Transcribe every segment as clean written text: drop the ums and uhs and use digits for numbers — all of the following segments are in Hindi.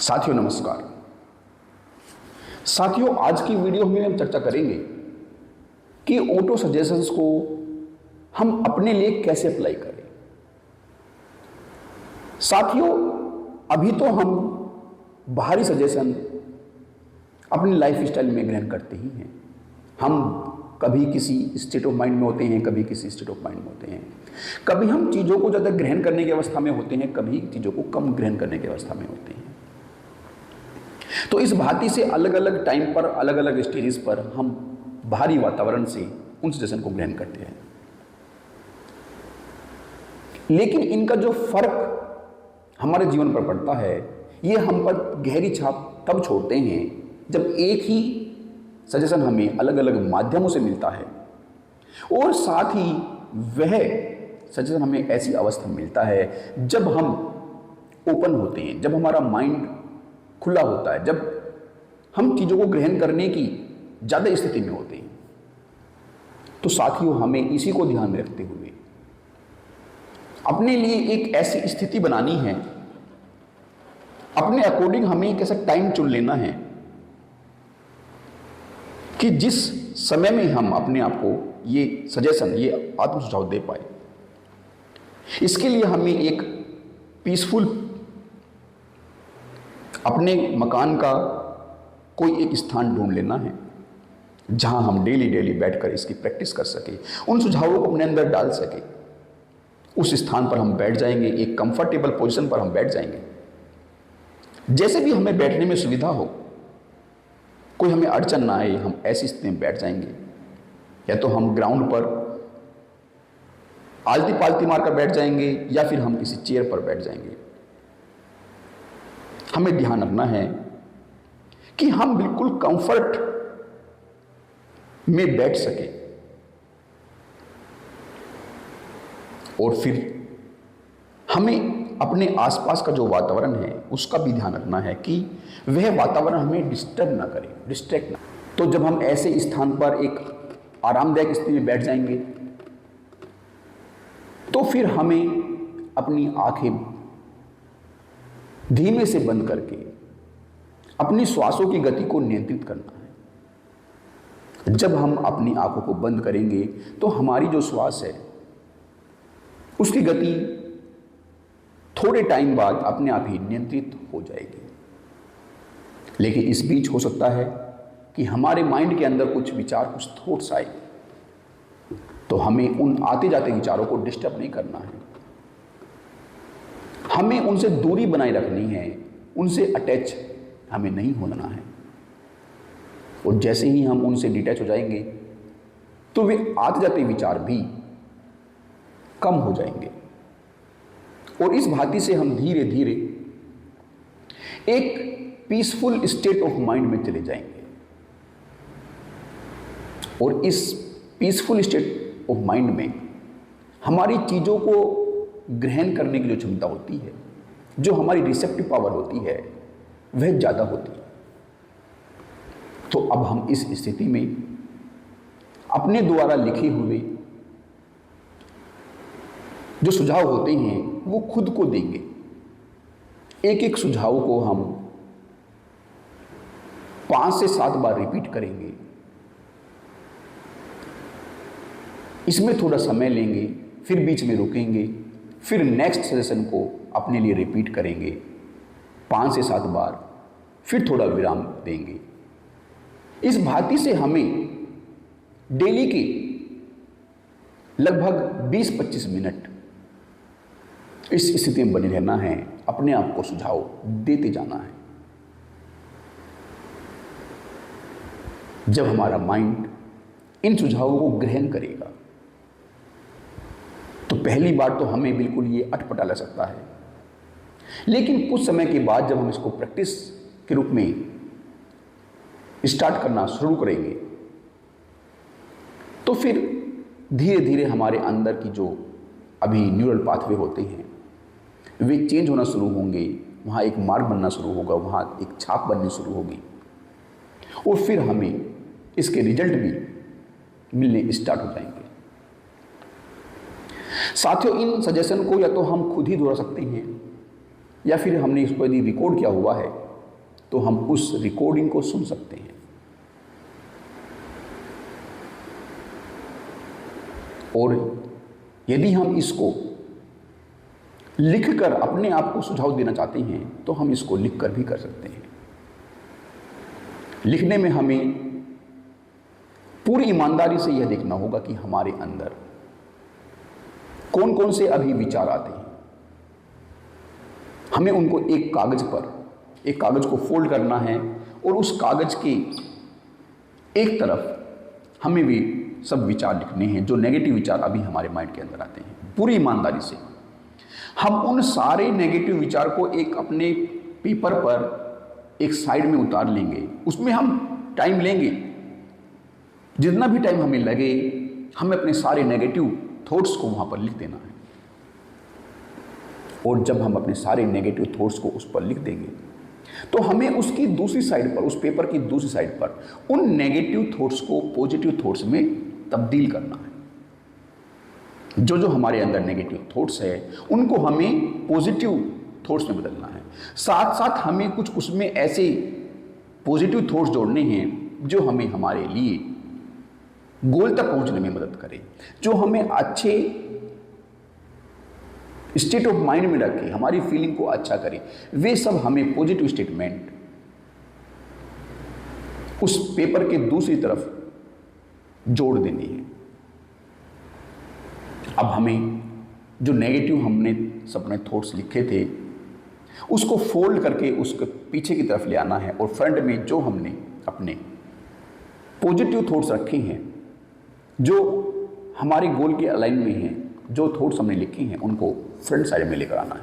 साथियों नमस्कार। साथियों आज की वीडियो में हम चर्चा करेंगे कि ऑटो सजेशंस को हम अपने लिए कैसे अप्लाई करें। साथियों अभी तो हम बाहरी सजेशन अपनी लाइफ स्टाइल में ग्रहण करते ही हैं। हम कभी किसी स्टेट ऑफ माइंड में होते हैं, कभी किसी स्टेट ऑफ माइंड में होते हैं। कभी हम चीज़ों को ज़्यादा ग्रहण करने की अवस्था में होते हैं, कभी चीज़ों को कम ग्रहण करने की अवस्था में होते हैं। तो इस भांति से अलग अलग टाइम पर, अलग अलग स्टेजेस पर हम बाहरी वातावरण से उन सजेशन को ग्रहण करते हैं। लेकिन इनका जो फर्क हमारे जीवन पर पड़ता है, ये हम पर गहरी छाप तब छोड़ते हैं जब एक ही सजेशन हमें अलग अलग माध्यमों से मिलता है और साथ ही वह सजेशन हमें ऐसी अवस्था में मिलता है जब हम ओपन होते हैं, जब हमारा माइंड खुला होता है, जब हम चीज़ों को ग्रहण करने की ज़्यादा स्थिति में होते हैं। तो साथियों हमें इसी को ध्यान में रखते हुए अपने लिए एक ऐसी स्थिति बनानी है, अपने अकॉर्डिंग हमें एक ऐसा टाइम चुन लेना है कि जिस समय में हम अपने आप को ये सजेशन, ये आत्म सुझाव दे पाए। इसके लिए हमें एक पीसफुल अपने मकान का कोई एक स्थान ढूंढ लेना है जहां हम डेली बैठकर इसकी प्रैक्टिस कर सके, उन सुझावों को अपने अंदर डाल सके। उस स्थान पर हम बैठ जाएंगे, एक कंफर्टेबल पोजीशन पर हम बैठ जाएंगे। जैसे भी हमें बैठने में सुविधा हो, कोई हमें अड़चन ना आए, हम ऐसी स्थिति में बैठ जाएंगे। या तो हम ग्राउंड पर आलती पालती मारकर बैठ जाएंगे या फिर हम किसी चेयर पर बैठ जाएंगे। हमें ध्यान रखना है कि हम बिल्कुल कंफर्ट में बैठ सके और फिर हमें अपने आसपास का जो वातावरण है उसका भी ध्यान रखना है कि वह वातावरण हमें डिस्टर्ब ना करे, डिस्ट्रैक्ट ना। तो जब हम ऐसे स्थान पर एक आरामदायक स्थिति में बैठ जाएंगे तो फिर हमें अपनी आंखें धीमे से बंद करके अपनी श्वासों की गति को नियंत्रित करना है। जब हम अपनी आंखों को बंद करेंगे तो हमारी जो श्वास है उसकी गति थोड़े टाइम बाद अपने आप ही नियंत्रित हो जाएगी। लेकिन इस बीच हो सकता है कि हमारे माइंड के अंदर कुछ विचार, कुछ थॉट्स आए, तो हमें उन आते जाते विचारों को डिस्टर्ब नहीं करना है। हमें उनसे दूरी बनाए रखनी है, उनसे अटैच हमें नहीं होना है। और जैसे ही हम उनसे डिटैच हो जाएंगे तो वे आते जाते विचार भी कम हो जाएंगे और इस भांति से हम धीरे धीरे एक पीसफुल स्टेट ऑफ माइंड में चले जाएंगे। और इस पीसफुल स्टेट ऑफ माइंड में हमारी चीज़ों को ग्रहण करने की जो क्षमता होती है, जो हमारी रिसेप्टिव पावर होती है, वह ज़्यादा होती है। तो अब हम इस स्थिति में अपने द्वारा लिखे हुए जो सुझाव होते हैं वो खुद को देंगे। एक एक सुझाव को हम 5 से 7 बार रिपीट करेंगे। इसमें थोड़ा समय लेंगे, फिर बीच में रुकेंगे, फिर नेक्स्ट सजेशन को अपने लिए रिपीट करेंगे 5 से 7 बार, फिर थोड़ा विराम देंगे। इस भांति से हमें डेली के लगभग 20-25 मिनट इस स्थिति में बने रहना है, अपने आप को सुझाव देते जाना है। जब हमारा माइंड इन सुझावों को ग्रहण करेगा तो पहली बार तो हमें बिल्कुल ये अटपटा लग सकता है, लेकिन कुछ समय के बाद जब हम इसको प्रैक्टिस के रूप में स्टार्ट करना शुरू करेंगे तो फिर धीरे धीरे हमारे अंदर की जो अभी न्यूरल पाथवे होते हैं वे चेंज होना शुरू होंगे, वहाँ एक मार्ग बनना शुरू होगा, वहाँ एक छाप बननी शुरू होगी और फिर हमें इसके रिजल्ट भी मिलने स्टार्ट हो जाएंगे। साथियों इन सजेशन को या तो हम खुद ही दोहरा सकते हैं या फिर हमने इसको यदि रिकॉर्ड किया हुआ है तो हम उस रिकॉर्डिंग को सुन सकते हैं। और यदि हम इसको लिखकर अपने आप को सुझाव देना चाहते हैं तो हम इसको लिखकर भी कर सकते हैं। लिखने में हमें पूरी ईमानदारी से यह देखना होगा कि हमारे अंदर कौन कौन से अभी विचार आते हैं। हमें उनको एक कागज को फोल्ड करना है और उस कागज के एक तरफ हमें भी सब विचार लिखने हैं जो नेगेटिव विचार अभी हमारे माइंड के अंदर आते हैं। पूरी ईमानदारी से हम उन सारे नेगेटिव विचार को एक अपने पेपर पर एक साइड में उतार लेंगे। उसमें हम टाइम लेंगे, जितना भी टाइम हमें लगे, हमें अपने सारे नेगेटिव थॉट्स को वहां पर लिख देना है। और जब हम अपने सारे नेगेटिव थॉट्स को उस पर लिख देंगे तो हमें उसकी दूसरी साइड पर, उस पेपर की दूसरी साइड पर उन नेगेटिव थॉट्स को पॉजिटिव थॉट्स में तब्दील करना है। जो जो हमारे अंदर नेगेटिव थॉट्स है उनको हमें पॉजिटिव थॉट्स में बदलना है। साथ साथ हमें कुछ उसमें ऐसे पॉजिटिव थॉट्स जोड़ने हैं जो हमें हमारे लिए गोल तक पहुंचने में मदद करें, जो हमें अच्छे स्टेट ऑफ माइंड में रखे, हमारी फीलिंग को अच्छा करे। वे सब हमें पॉजिटिव स्टेटमेंट उस पेपर के दूसरी तरफ जोड़ देनी है। अब हमें जो नेगेटिव हमने अपने थॉट्स लिखे थे उसको फोल्ड करके उसके पीछे की तरफ ले आना है और फ्रंट में जो हमने अपने पॉजिटिव थॉट्स रखे हैं, जो हमारे गोल के अलाइन में हैं, जो थॉट्स हमने लिखे हैं, उनको फ्रंट साइड में लेकर आना है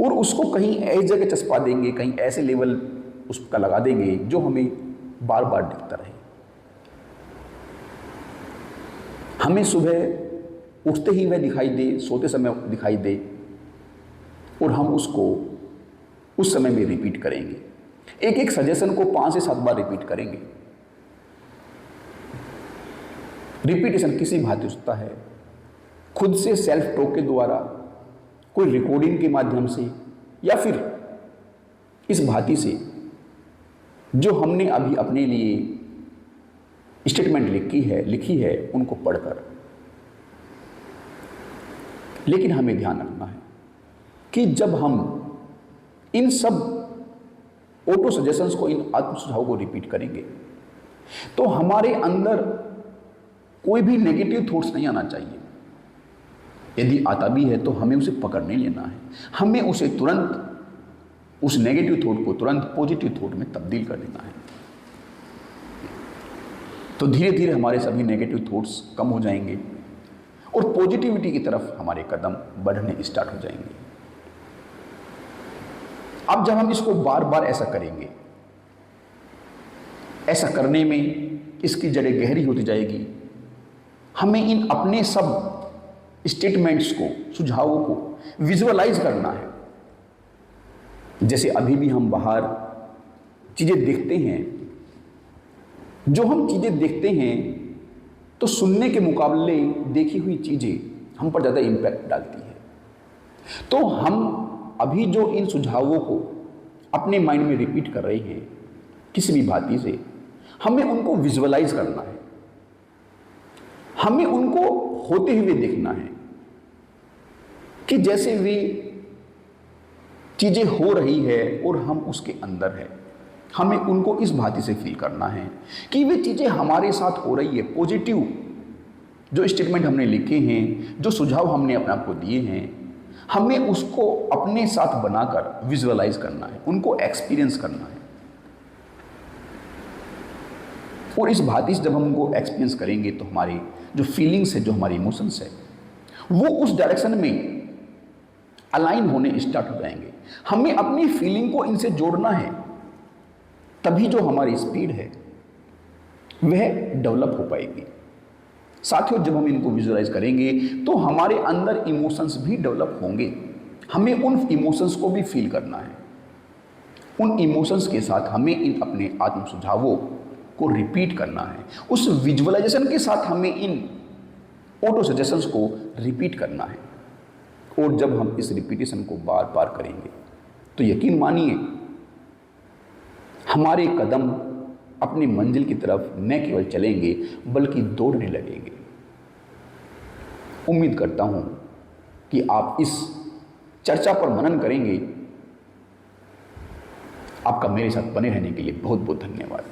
और उसको कहीं ऐसी जगह चस्पा देंगे, कहीं ऐसे लेवल उसका लगा देंगे जो हमें बार बार दिखता रहे। हमें सुबह उठते ही वह दिखाई दे, सोते समय दिखाई दे और हम उसको उस समय में रिपीट करेंगे। एक एक सजेशन को 5 से 7 बार रिपीट करेंगे। रिपीटेशन किसी भांति होता है, खुद से सेल्फ टॉक के द्वारा, कोई रिकॉर्डिंग के माध्यम से, या फिर इस भांति से जो हमने अभी अपने लिए स्टेटमेंट लिखी है उनको पढ़कर। लेकिन हमें ध्यान रखना है कि जब हम इन सब ऑटो सजेशंस को, इन आत्म सुझाव को रिपीट करेंगे तो हमारे अंदर कोई भी नेगेटिव थॉट्स नहीं आना चाहिए। यदि आता भी है तो हमें उसे पकड़ नहीं लेना है, हमें उसे तुरंत, उस नेगेटिव थॉट को तुरंत पॉजिटिव थॉट में तब्दील कर देना है। तो धीरे धीरे हमारे सभी नेगेटिव थॉट्स कम हो जाएंगे और पॉजिटिविटी की तरफ हमारे कदम बढ़ने स्टार्ट हो जाएंगे। अब जब हम इसको बार बार ऐसा करेंगे, ऐसा करने में इसकी जड़ें गहरी होती जाएगी। हमें इन अपने सब स्टेटमेंट्स को, सुझावों को विजुअलाइज करना है। जैसे अभी भी हम बाहर चीजें देखते हैं, जो हम चीजें देखते हैं तो सुनने के मुकाबले देखी हुई चीजें हम पर ज़्यादा इम्पैक्ट डालती है। तो हम अभी जो इन सुझावों को अपने माइंड में रिपीट कर रहे हैं किसी भी भांति से, हमें उनको विजुअलाइज करना है, हमें उनको होते हुए देखना है कि जैसे वे चीजें हो रही है और हम उसके अंदर है। हमें उनको इस भांति से फील करना है कि वे चीजें हमारे साथ हो रही है। पॉजिटिव जो स्टेटमेंट हमने लिखे हैं, जो सुझाव हमने अपने आप को दिए हैं, हमें उसको अपने साथ बनाकर विजुअलाइज करना है, उनको एक्सपीरियंस करना है। और इस भांति से जब हम उनको एक्सपीरियंस करेंगे तो हमारी जो फीलिंग्स है, जो हमारी इमोशंस है, वो उस डायरेक्शन में अलाइन होने स्टार्ट हो जाएंगे। हमें अपनी फीलिंग को इनसे जोड़ना है, तभी जो हमारी स्पीड है वह डेवलप हो पाएगी। साथियों, जब हम इनको विजुअलाइज करेंगे तो हमारे अंदर इमोशंस भी डेवलप होंगे। हमें उन इमोशंस को भी फील करना है। उन इमोशंस के साथ हमें इन अपने आत्म सुझावों को रिपीट करना है। उस विजुअलाइजेशन के साथ हमें इन ऑटो सजेशंस को रिपीट करना है। और जब हम इस रिपीटेशन को बार बार करेंगे तो यकीन मानिए हमारे कदम अपनी मंजिल की तरफ न केवल चलेंगे बल्कि दौड़ने लगेंगे। उम्मीद करता हूं कि आप इस चर्चा पर मनन करेंगे। आपका मेरे साथ बने रहने के लिए बहुत बहुत धन्यवाद।